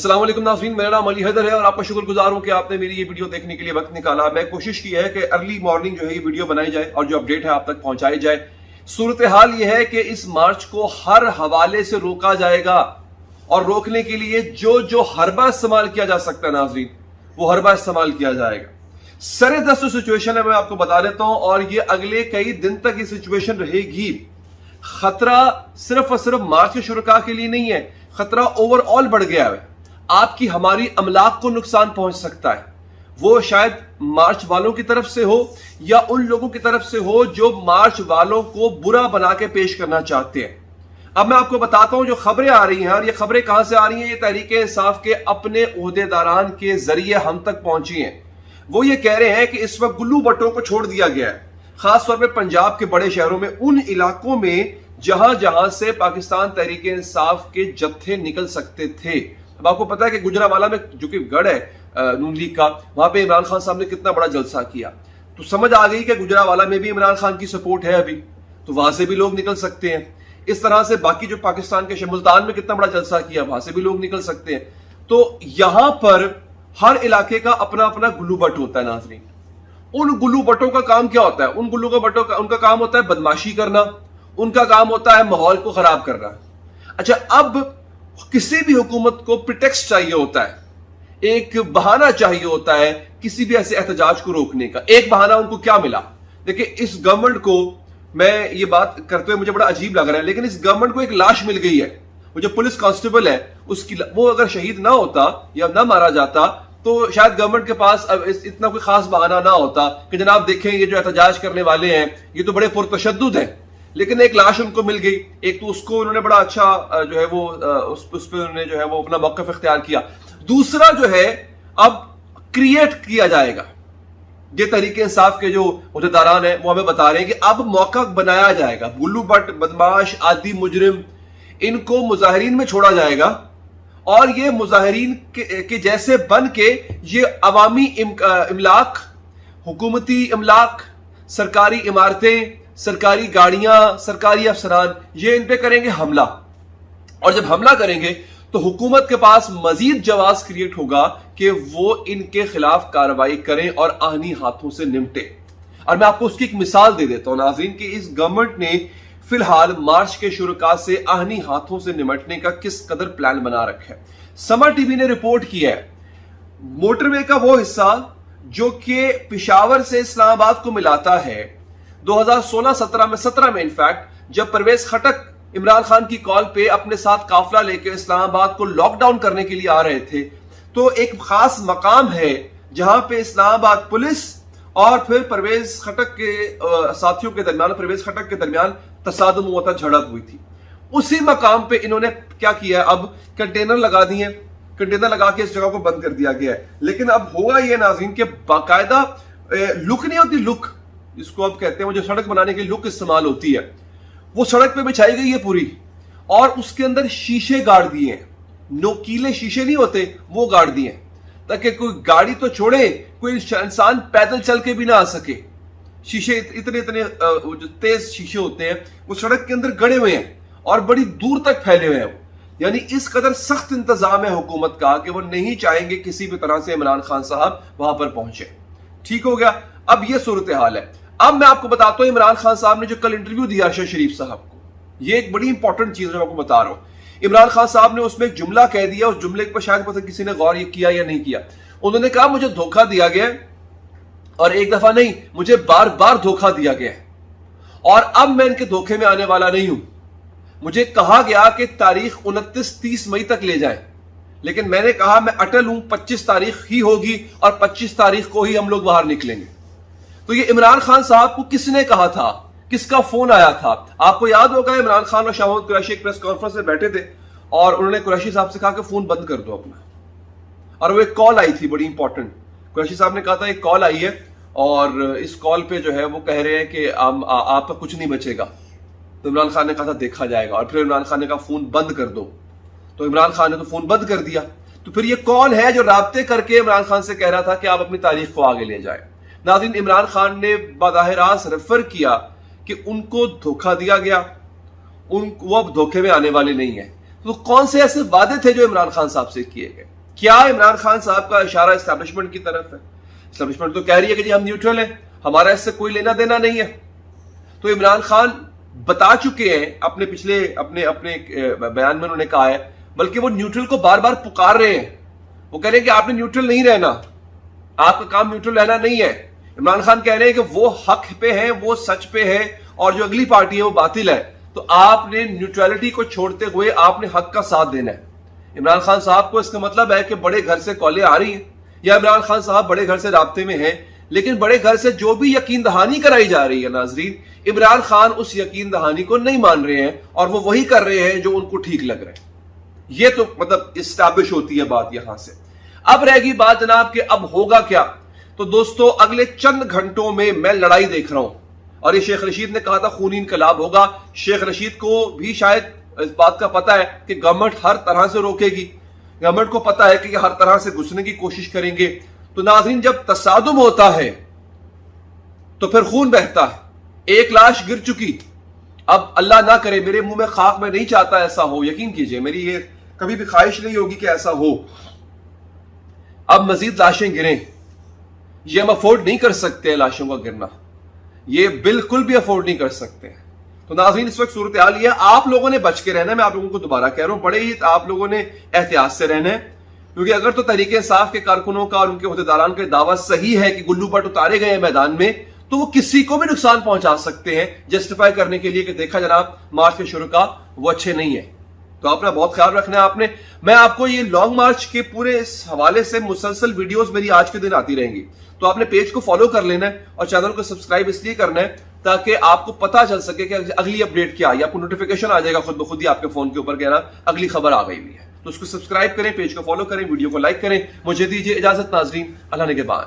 अस्सलाम वालेकुम नाज़रीन, मेरा नाम अली हैदर है और आपका शुक्रगुजार हूं कि आपने मेरी ये वीडियो देखने के लिए वक्त निकाला। मैं कोशिश की है कि अर्ली मॉर्निंग जो है ये वीडियो बनाई जाए और जो अपडेट है आप तक पहुंचाई जाए। सूरत हाल ये है कि इस मार्च को हर हवाले से रोका जाएगा और रोकने के लिए जो जो हरबा इस्तेमाल किया जा सकता है नाज़रीन, वो हरबा इस्तेमाल किया जाएगा। सरे दस्त सिचुएशन है, मैं आपको बता देता हूं, और ये अगले कई दिन तक ये सिचुएशन रहेगी। खतरा सिर्फ और सिर्फ मार्च के शुरुआत के लिए नहीं है, खतरा ओवरऑल बढ़ गया है। आपकी हमारी अमलाक को नुकसान पहुंच सकता है, वो शायद मार्च वालों की तरफ से हो या उन लोगों की तरफ से हो जो मार्च वालों को बुरा बना के पेश करना चाहते हैं। अब मैं आपको बताता हूं जो खबरें आ रही हैं, और ये खबरें कहां से आ रही हैं, ये तहरीके इंसाफ के अपने ओहदेदारान के जरिए हम तक पहुंची हैं। वो ये कह रहे हैं कि इस वक्त गुल्लू भट्टों को छोड़ दिया गया है, खासतौर पर पंजाब के बड़े शहरों में, उन इलाकों में जहां जहां से पाकिस्तान तहरीके इंसाफ के जत्थे निकल सकते थे। अब आपको पता है कि गुजरावाला में जो कि गढ़ है नून लीग का, वहां पे इमरान खान साहब ने कितना बड़ा जलसा किया, तो समझ आ गई कि गुजरावाला में भी इमरान खान की सपोर्ट है अभी, तो वहां से भी लोग निकल सकते हैं। इस तरह से बाकी जो पाकिस्तान के मुल्तान में कितना बड़ा जलसा किया, वहां से भी लोग निकल सकते हैं। तो यहां पर हर इलाके का अपना अपना गुल्लू भट्ट होता है नाज़रीन। उन गुल्लू भट्टों का काम क्या होता है? उन गुल्लू का भट्टों का उनका काम होता है बदमाशी करना, उनका काम होता है माहौल को खराब करना। अच्छा, अब किसी भी हुकूमत को प्रिटेक्स्ट चाहिए होता है, एक बहाना चाहिए होता है किसी भी ऐसे एहतजाज को रोकने का। एक बहाना उनको क्या मिला? देखिए, इस गवर्नमेंट को, मैं ये बात करते हुए मुझे बड़ा अजीब लग रहा है, लेकिन इस गवर्नमेंट को एक लाश मिल गई है। वो जो पुलिस कांस्टेबल है उसकी, वो अगर शहीद ना होता या ना मारा जाता तो शायद गवर्नमेंट के पास अब इतना कोई खास बहाना ना होता कि जनाब देखें ये जो एहतजाज करने वाले हैं ये तो बड़े पुरतशद्दुद हैं। लेकिन एक लाश उनको मिल गई, एक तो उसको उन्होंने बड़ा अच्छा जो है वो उस पर उन्होंने जो है वो अपना मौक़िफ़ इख्तियार किया। दूसरा जो है, अब क्रिएट किया जाएगा, ये तहरीके इंसाफ के जो उहदेदारान हैं वो हमें बता रहे हैं कि अब मौका बनाया जाएगा। गुल्लू भट्ट, बदमाश, आदि मुजरिम, इनको मुजाहिरीन में छोड़ा जाएगा और ये मुजाहिरीन के जैसे बन के ये अवामी इमलाक, हुकूमती इमलाक, सरकारी इमारतें, सरकारी गाड़ियां, सरकारी अफसरान, ये इन पे करेंगे हमला। और जब हमला करेंगे तो हुकूमत के पास मजीद जवाब क्रिएट होगा कि वो इनके खिलाफ कार्रवाई करें और आहनी हाथों से निपटे। और मैं आपको उसकी एक मिसाल दे देता हूं नाज़रीन कि इस गवर्नमेंट ने फिलहाल मार्च के शुरुआत से आहनी हाथों से निपटने का किस कदर प्लान बना रखा है। समर टीवी ने रिपोर्ट किया है, मोटरवे का वो हिस्सा जो कि पिशावर से इस्लामाबाद को मिलाता है, 2016-17 में इनफैक्ट जब परवेज खटक इमरान खान की कॉल पे अपने साथ काफिला लेकर इस्लामाबाद को लॉकडाउन करने के लिए आ रहे थे, तो एक खास मकाम है जहां पे इस्लामाबाद पुलिस और फिर परवेज खटक के साथियों के दरमियान, परवेज खटक के दरमियान तसादुम हुआ था, झड़प हुई थी। उसी मकाम पे इन्होंने क्या किया, अब कंटेनर लगा दिए, कंटेनर लगा के इस जगह को बंद कर दिया गया है। लेकिन अब होगा ये नाज़रीन के बाकायदा लुक नहीं होती, लुक इसको अब कहते हैं, वो जो सड़क बनाने की लुक इस्तेमाल होती है, वो सड़क पे बिछाई गई है पूरी, और उसके अंदर शीशे गाड़ दिए हैं, नोकीले शीशे नहीं होते वो गाड़ दिए हैं, ताकि कोई गाड़ी तो छोड़े, कोई इंसान पैदल चल के भी ना आ सके। शीशे इतने इतने जो तेज शीशे होते हैं वो सड़क के अंदर गड़े हुए हैं और बड़ी दूर तक फैले हुए हैं। यानी इस कदर सख्त इंतजाम है हुकूमत का कि वो नहीं चाहेंगे किसी भी तरह से इमरान खान साहब वहां पर पहुंचे। ठीक हो गया, अब ये सूरत हाल है। अब मैं आपको बताता हूं, इमरान खान साहब ने जो कल इंटरव्यू दिया अरशद शरीफ साहब को, ये एक बड़ी इंपॉर्टेंट चीज है, मैं आपको बता रहा हूं। इमरान खान साहब ने उसमें एक जुमला कह दिया, उस जुमले पर शायद पता किसी ने गौर किया या नहीं किया। उन्होंने कहा मुझे धोखा दिया गया, और एक दफा नहीं, मुझे बार बार धोखा दिया गया, और अब मैं इनके धोखे में आने वाला नहीं हूं। मुझे कहा गया कि तारीख 29-30 मई तक ले जाएं, लेकिन मैंने कहा मैं अटल हूं, 25 तारीख ही होगी और 25 तारीख को ही हम लोग बाहर निकलेंगे। तो ये इमरान खान साहब को किसने कहा था, किसका फोन आया था? आपको याद होगा इमरान खान और शाह महमूद कुरैशी एक प्रेस कॉन्फ्रेंस में बैठे थे और उन्होंने कुरैशी साहब से कहा कि फोन बंद कर दो अपना, और वो एक कॉल आई थी बड़ी इंपॉर्टेंट। कुरैशी साहब ने कहा था एक कॉल आई है और इस कॉल पे जो है वो कह रहे हैं कि आपका कुछ नहीं बचेगा। तो इमरान खान ने कहा था देखा जाएगा, और फिर इमरान खान ने कहा फोन बंद कर दो, तो इमरान खान ने तो फोन बंद कर दिया। तो फिर ये कौन है जो राब्ते करके इमरान खान से कह रहा था कि आप अपनी तारीख को आगे ले जाए? नाज़रीन, इमरान खान ने बज़ाहिर रेफर किया कि उनको धोखा दिया गया, वो अब धोखे में आने वाले नहीं है। تو کون سے ایسے وعدے تھے جو عمران خان صاحب سے کیے گئے؟ کیا عمران خان صاحب کا اشارہ اسٹیبلشمنٹ کی طرف ہے؟ اسٹیبلشمنٹ تو کہہ رہی ہے کہ جی ہم نیوٹرل ہیں، ہمارا اس سے کوئی لینا دینا نہیں ہے. تو عمران خان بتا چکے ہیں اپنے پچھلے اپنے بیان میں انہوں نے کہا ہے، بلکہ وہ نیوٹرل کو بار بار پکار رہے ہیں. وہ کہہ رہے ہیں کہ آپ نے نیوٹرل نہیں رہنا، آپ کا کام نیوٹرل رہنا نہیں ہے. عمران خان کہہ رہے ہیں کہ وہ حق پہ ہیں، وہ سچ پہ ہے، اور جو اگلی پارٹی ہے وہ باطل ہے. تو آپ نے نیوٹرلٹی کو چھوڑتے ہوئے آپ نے حق کا ساتھ دینا ہے. عمران خان صاحب کو اس کا مطلب ہے کہ بڑے گھر سے کالیں آ رہی ہیں یا عمران خان صاحب بڑے گھر سے رابطے میں ہیں، لیکن بڑے گھر سے جو بھی یقین دہانی کرائی جا رہی ہے ناظرین، عمران خان اس یقین دہانی کو نہیں مان رہے ہیں اور وہ وہی کر رہے ہیں جو ان کو ٹھیک لگ رہا ہے. یہ تو مطلب اسٹیبلش ہوتی ہے بات یہاں سے. اب رہ گئی بات جناب کہ اب ہوگا کیا. تو دوستو اگلے چند گھنٹوں میں لڑائی دیکھ رہا ہوں، اور یہ شیخ رشید نے کہا تھا خونی انقلاب ہوگا. شیخ رشید کو بھی شاید اس بات کا پتا ہے کہ گورنمنٹ ہر طرح سے روکے گی، گورنمنٹ کو پتا ہے کہ یہ ہر طرح سے گھسنے کی کوشش کریں گے. تو ناظرین جب تصادم ہوتا ہے تو پھر خون بہتا ہے. ایک لاش گر چکی، اب اللہ نہ کرے، میرے منہ میں خاک، میں نہیں چاہتا ایسا ہو، یقین کیجئے میری یہ کبھی بھی خواہش نہیں ہوگی کہ ایسا ہو. اب مزید لاشیں گریں، یہ ہم افورڈ نہیں کر سکتے. لاشوں کا گرنا یہ بالکل بھی افورڈ نہیں کر سکتے. تو ناظرین اس وقت صورتحال یہ ہے، آپ لوگوں نے بچ کے رہنا ہے. میں آپ لوگوں کو دوبارہ کہہ رہا ہوں، بڑے ہی آپ لوگوں نے احتیاط سے رہنا ہے، کیونکہ اگر تو تحریک انصاف کے کارکنوں کا اور ان کے عہدیداران کا دعویٰ صحیح ہے کہ گلو بٹ اتارے گئے ہیں میدان میں، تو وہ کسی کو بھی نقصان پہنچا سکتے ہیں جسٹیفائی کرنے کے لیے کہ دیکھا جناب مارچ کے شروع کا وہ اچھے نہیں ہے. تو اپنا بہت خیال رکھنا ہے آپ نے. میں آپ کو یہ لانگ مارچ کے پورے اس حوالے سے مسلسل ویڈیوز میری آج کے دن آتی رہیں گی. تو آپ نے پیج کو فالو کر لینا ہے اور چینل کو سبسکرائب اس لیے کرنا ہے تاکہ آپ کو پتا چل سکے کہ اگلی اپڈیٹ کیا آئی. آپ کو نوٹیفیکیشن آ جائے گا خود بخود ہی آپ کے فون کے اوپر کہ نا اگلی خبر آ گئی ہوئی ہے. تو اس کو سبسکرائب کریں، پیج کو فالو کریں، ویڈیو کو لائک کریں. مجھے دیجیے اجازت ناظرین، اللہ نگہبان.